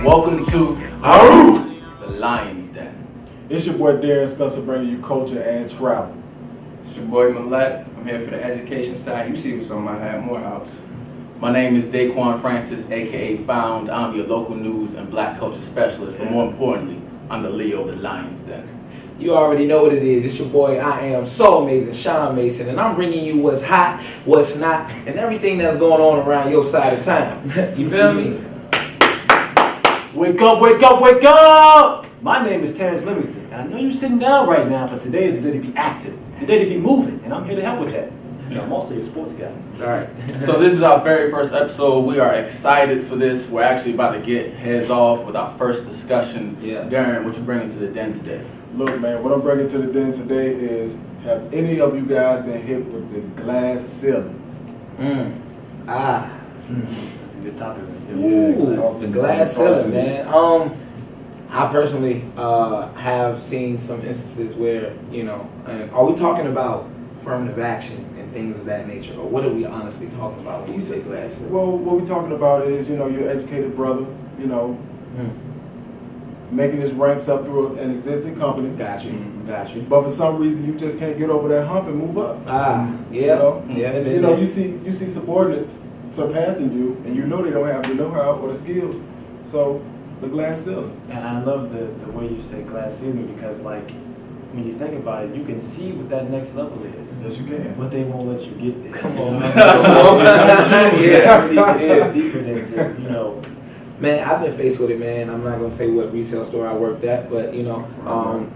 Welcome to the Lion's Den. It's your boy Darren Spencer bringing you culture and travel. It's your boy Millette. I'm here for the education side. You see what's on my hat, Morehouse. My name is Daquan Francis, aka Found. I'm your local news and black culture specialist, but more importantly, I'm the Leo of the Lion's Den. You already know what it is. It's your boy, I am so amazing, Sean Mason, and I'm bringing you what's hot, what's not, and everything that's going on around your side of town. You feel me? Wake up, wake up, wake up! My name is Terrence Livingston, and I know you're sitting down right now, but today is the day to be active, the day to be moving, and I'm here to help with that. You know, I'm also your sports guy. All right. So this is our very first episode. We are excited for this. We're actually about to get heads off with our first discussion. Yeah. Darren, what you bringing to the den today? Look, man, what I'm bringing to the den today is, have any of you guys been hit with the glass ceiling? That's a good topic. Ooh, the glass ceiling, man. I personally have seen some instances where, you know, and are we talking about affirmative action and things of that nature, or what are we honestly talking about when you say glass ceiling? Well, what we're talking about is, you know, your educated brother, you know, making his ranks up through an existing company. Got you, got you. But for some reason, you just can't get over that hump and move up. Yeah, You know? yeah. And you know, you see subordinates surpassing you, and you know they don't have the know-how or the skills. So the glass ceiling. And I love the way you say glass ceiling because, like, when you think about it, you can see what that next level is, Yes, you can. but they won't let you get there. Come You on, know? man. Come on. Yeah, it is deeper than just, you know. Man, I've been faced with it, man. I'm not gonna say what retail store I worked at, but you know,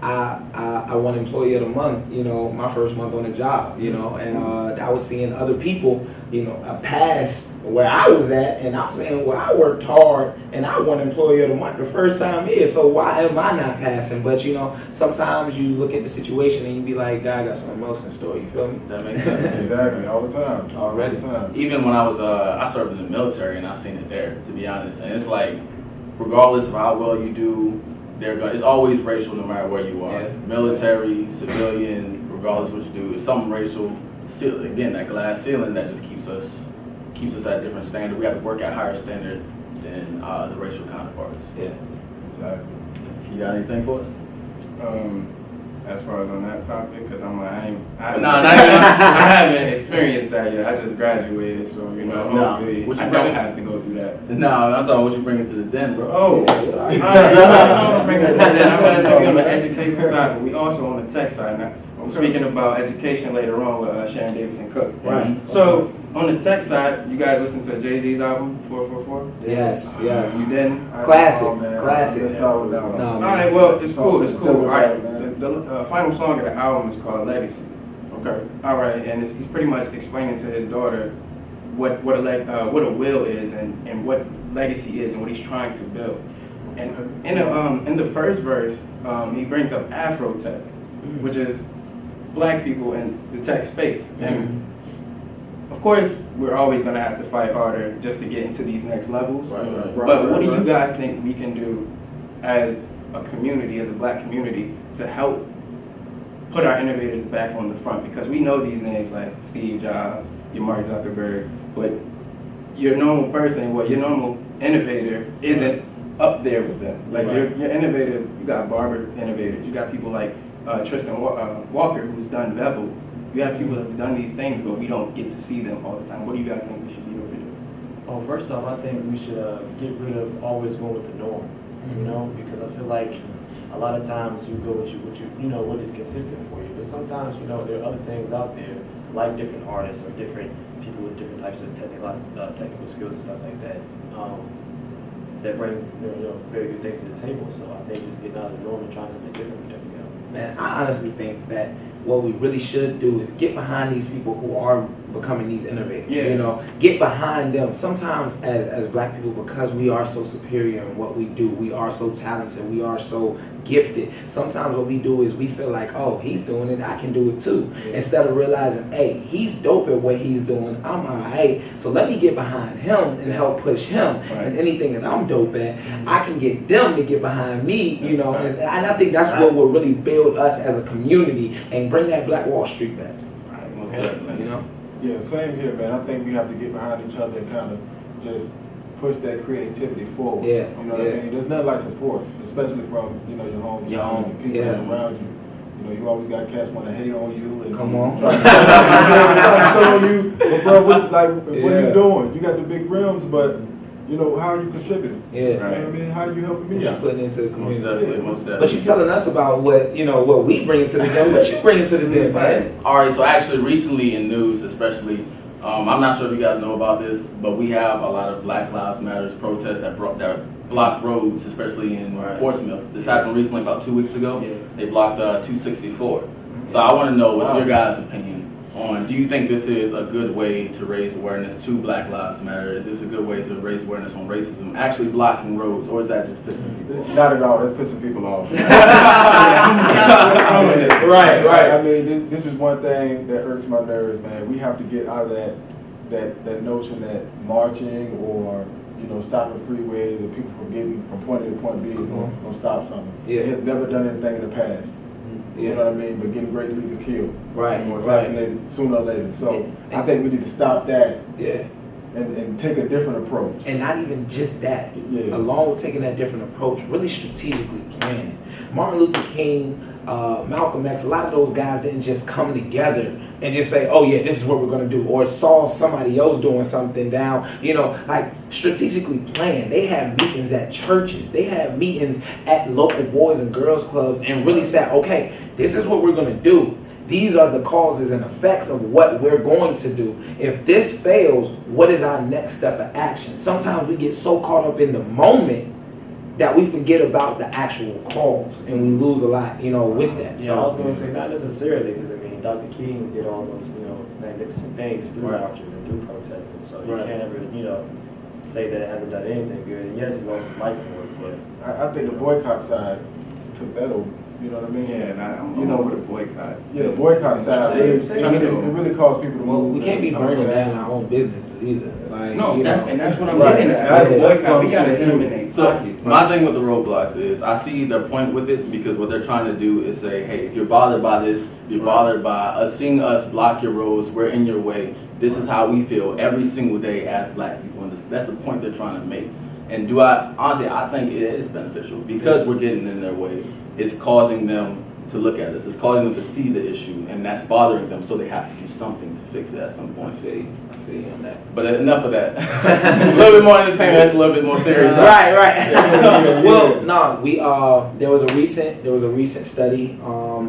I won Employee of the Month. You know, my first month on the job. You know, and I was seeing other people, you know, pass where I was at, and I'm saying, well, I worked hard and I won Employee of the Month the first time here. So why am I not passing? But you know, sometimes you look at the situation and you be like, God, I got something else in store. You feel me? That makes sense. Exactly, all the time. Already. All the time. Even when I was, I served in the military and I seen it there, to be honest. And it's like, regardless of how well you do, it's always racial no matter where you are. Yeah. Military, civilian, regardless of what you do, it's some racial ceiling. Again, that glass ceiling that just keeps us at a different standard. We have to work at higher standard than the racial counterparts. Yeah. Exactly. You got anything for us? As far as on that topic, because No, I haven't experienced that yet. I just graduated, so you know, No. hopefully What you I bring- don't have to go through that. No, I'm talking what you bringing to the den, bro. Oh, all right. I'm gonna bring it to that. I'm gonna say on the education side, but we also on the tech side now. I'm speaking about education later on with Sharon Davidson Cook. Right. So on the tech side, you guys listen to Jay-Z's album 444? Yes. Yes. You didn't? Classic, Oh, man. classic. Let's start with that one. No, All right. Well, it's cool. It's Talk cool. to All me right. about it, man. The final song of the album is called Legacy. Okay. All right, and he's pretty much explaining to his daughter what a will is and what legacy is and what he's trying to build. And in the first verse, he brings up Afro tech, which is black people in the tech space. And of course, we're always gonna have to fight harder just to get into these next levels. Right. But what do you guys think we can do as a community, as a black community, to help put our innovators back on the front? Because we know these names like Steve Jobs, your Mark Zuckerberg, but your normal person, your normal innovator isn't up there with them. Like Right. your innovative, you got barber innovators, you got people like Tristan Walker who's done Bevel. You have people that have done these things, but we don't get to see them all the time. What do you guys think we should be able to do? Oh, first off, I think we should get rid of always going with the norm, you know, because I feel like a lot of times you go with you know what is consistent for you, but sometimes you know there are other things out there like different artists or different people with different types of technical skills and stuff like that that bring you know very good things to the table. So I think just getting out of the norm and trying something different would definitely help. Man, I honestly think that what we really should do is get behind these people who are becoming these innovators. Yeah. You know, get behind them. Sometimes as black people, because we are so superior in what we do, we are so talented, we are so gifted. Sometimes what we do is we feel like, oh, he's doing it, I can do it too. Yeah. Instead of realizing, hey, he's dope at what he's doing, I'm alright. So let me get behind him and help push him. Right. And anything that I'm dope at, I can get them to get behind me, you know. That's And I think that's what will really build us as a community and bring that Black Wall Street back. Right, most definitely. You know? Yeah, same here, man. I think we have to get behind each other and kind of just push that creativity forward. Yeah, You know what yeah. I mean? There's nothing like support, especially from, you know, your home, Your home, and people yeah. that's around you. You know, you always got cats want to hate on you and Come on. try to stuff on you. But bro, what are Yeah. you doing? You got the big rims, but you know, how are you contributing? Yeah. You know what I mean? How are you helping What me you out? putting into the Most community? definitely, most But definitely. you telling us about what, you know, what we bring to the game, what you bring to the game, man. All right, so actually recently in news, especially, I'm not sure if you guys know about this, but we have a lot of Black Lives Matters protests that block roads, especially in Right. Portsmouth. This happened recently, about 2 weeks ago. Yeah. They blocked 264. So I want to know what's your guys' opinion on, do you think this is a good way to raise awareness to Black Lives Matter? Is this a good way to raise awareness on racism, actually blocking roads, or is that just pissing people off? Not at all. That's pissing people off. Right, right. I mean, this is one thing that irks my nerves, man. We have to get out of that notion that marching or, you know, stopping freeways or people from getting from point A to point B is going to stop something. Yeah. It has never done anything in the past. You know what I mean? But getting great leaders killed. Right, Or right. assassinated sooner or later. So Yeah. I think we need to stop that Yeah. and take a different approach. And not even just that. Yeah. Along with taking that different approach, really strategically planning. Martin Luther King, Malcolm X, a lot of those guys didn't just come together and just say, oh yeah, this is what we're gonna do, or saw somebody else doing something down, you know, like strategically plan. They had meetings at churches, they had meetings at local boys and girls clubs, and really said, okay, this is what we're gonna do. These are the causes and effects of what we're going to do. If this fails, what is our next step of action? Sometimes we get so caught up in the moment that we forget about the actual cause, and we lose a lot, you know, with that. Yeah, I was So, going to say not necessarily, because I mean, Dr. King did all those, you know, magnificent things through Right. marches and through protesting. So you Right. can't ever, you know, say that it hasn't done anything good. And yes, he lost his life for it, but I think the boycott side took that over. You know what I mean? Yeah, and I'm You know, over the boycott. Yeah, the boycott side Same, really, same. it really caused people to well, move. we can't be to burning down action. our own businesses either. Like, No, you that's know. and that's what I'm Right, getting at. that's- With the that's boycott, what we I'm gotta saying, too. eliminate So pockets. my thing with the roadblocks is I see their point with it, because what they're trying to do is say, hey, if you're bothered by this, if you're bothered by us seeing us block your roads, we're in your way. This is how we feel every single day as Black people. And that's the point they're trying to make. And honestly, I think it is beneficial because we're getting in their way. It's causing them to look at us. It's causing them to see the issue, and that's bothering them. So they have to do something to fix it at some I point. feel you on that. But enough of that. A little bit more entertainment. That's a little bit more serious. Right, right. Well, no, there was a recent study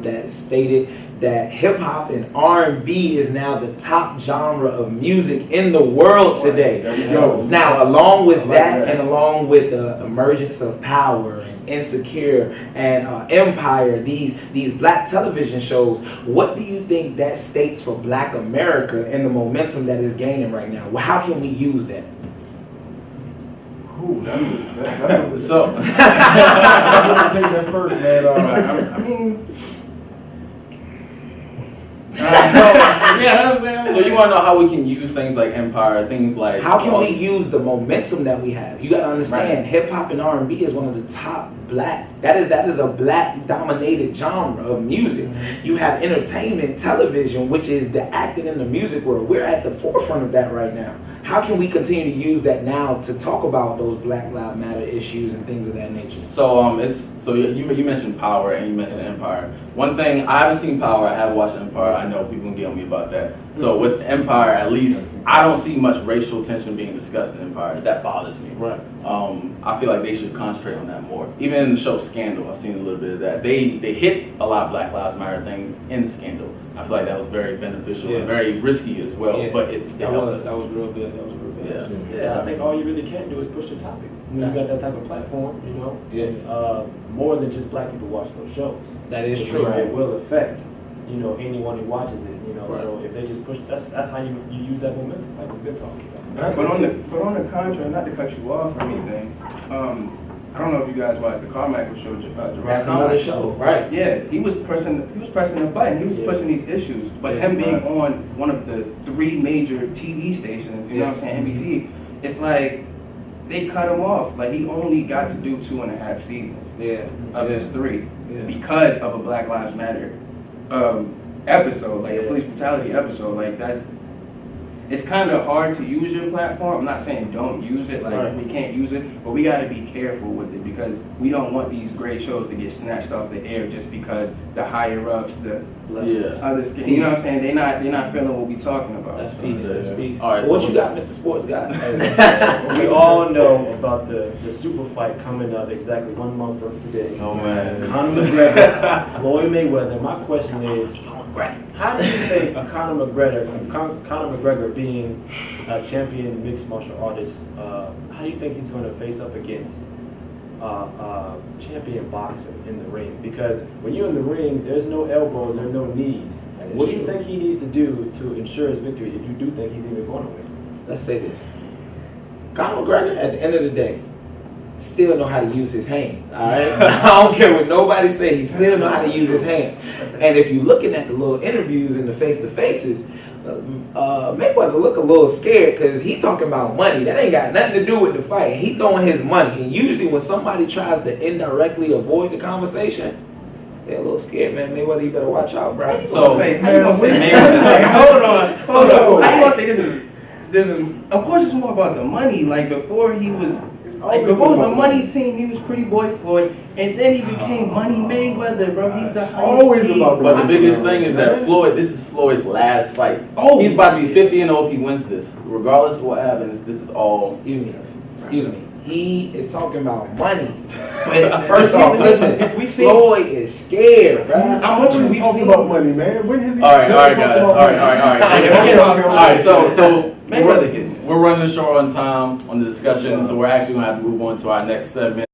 that stated that hip hop and R&B is now the top genre of music in the world today. There we go. Now, along with I like that, that. and along with the emergence of Power and Insecure and Empire, these Black television shows, what do you think that states for Black America and the momentum that is gaining right now? Well, how can we use that? Ooh, that's a So, I'm gonna take that first, man. I mean, so you want to know how we can use things like Empire, things like How can we use the momentum that we have? You got to understand, Right. hip hop and R&B is one of the top Black. That is a Black dominated genre of music. You have entertainment, television, which is the acting in the music world. We're at the forefront of that right now. How can we continue to use that now to talk about those Black Lives Matter issues and things of that nature? So you mentioned Power and you mentioned Empire. One thing, I haven't seen Power, I haven't watched Empire. I know people can get on me about that. So with Empire, at least I don't see much racial tension being discussed in Empire. That bothers me. Right. I feel like they should concentrate on that more. Even in the show Scandal, I've seen a little bit of that. They hit a lot of Black Lives Matter things in Scandal. I feel like that was very beneficial Yeah. and very risky as well. Yeah. But it helped us. That was real good. That was real good. Yeah. yeah, I think all you really can do is push the topic. When you got that type of platform, you know, Yeah. and, more than just Black people watch those shows. That is Because true. It will affect, you know, anyone who watches it, you know. Right. So if they just push, that's how you use that momentum, like we've been talking about. but on the contrary, not to cut you off or anything, I don't know if you guys watched the Carmichael show. Gerard That's another Carmichael. show, right? Yeah, he was pressing the button. He was Yeah. pushing these issues. But Yeah, him being right. on one of the 3 major TV stations, you know what I'm saying, NBC, it's like they cut him off. Like he only got to do 2.5 seasons Yeah. of his 3 Yeah. because of a Black Lives Matter episode, like a Yeah. police brutality episode. Like it's kind of hard to use your platform. I'm not saying don't use it, like Right. we can't use it, but we got to be careful with it because we don't want these great shows to get snatched off the air just because the higher ups, the Yeah. others, you know what I'm saying? They're not feeling what we talking about. That's peace. That's peace. All right, What so you got, Mr. Sports Guy? We all know about the super fight coming up exactly 1 month from today. Oh man. Conor McGregor, Floyd Mayweather. My question is, how do you think Conor McGregor being a champion mixed martial artist, how do you think he's going to face up against a champion boxer in the ring? Because when you're in the ring, there's no elbows, there's no knees. What do you think he needs to do to ensure his victory if you do think he's even going to win? Let's say this. Conor McGregor, at the end of the day, still know how to use his hands, all right? I don't care what nobody say, he still know how to use his hands. And if you're looking at the little interviews and the face-to-faces, Mayweather look a little scared because he talking about money. That ain't got nothing to do with the fight. He throwing his money. And usually when somebody tries to indirectly avoid the conversation, they're a little scared, man. Mayweather, you better watch out, bro. How you gonna say Mayweather? Like, hold on. How you gonna say this is? Of course, it's more about the money. Like before, he was like before it was a money team. He was Pretty Boy Floyd, and then he became Money Mayweather, bro. He's the highest Always paid. about the But the money. biggest thing is that this is Floyd's last fight. Oh. He's about to be 50-0 if he wins this. Regardless of what happens, this is all. Excuse me. He is talking about money. But first off, listen, We've seen- Floyd is scared, bro. How much We've we've talking seen- about money, man? When has he? All right, never guys. talked All about right. money? All right, so Mayweather getting this. we're running the show on time on the discussion, so we're actually gonna have to move on to our next segment.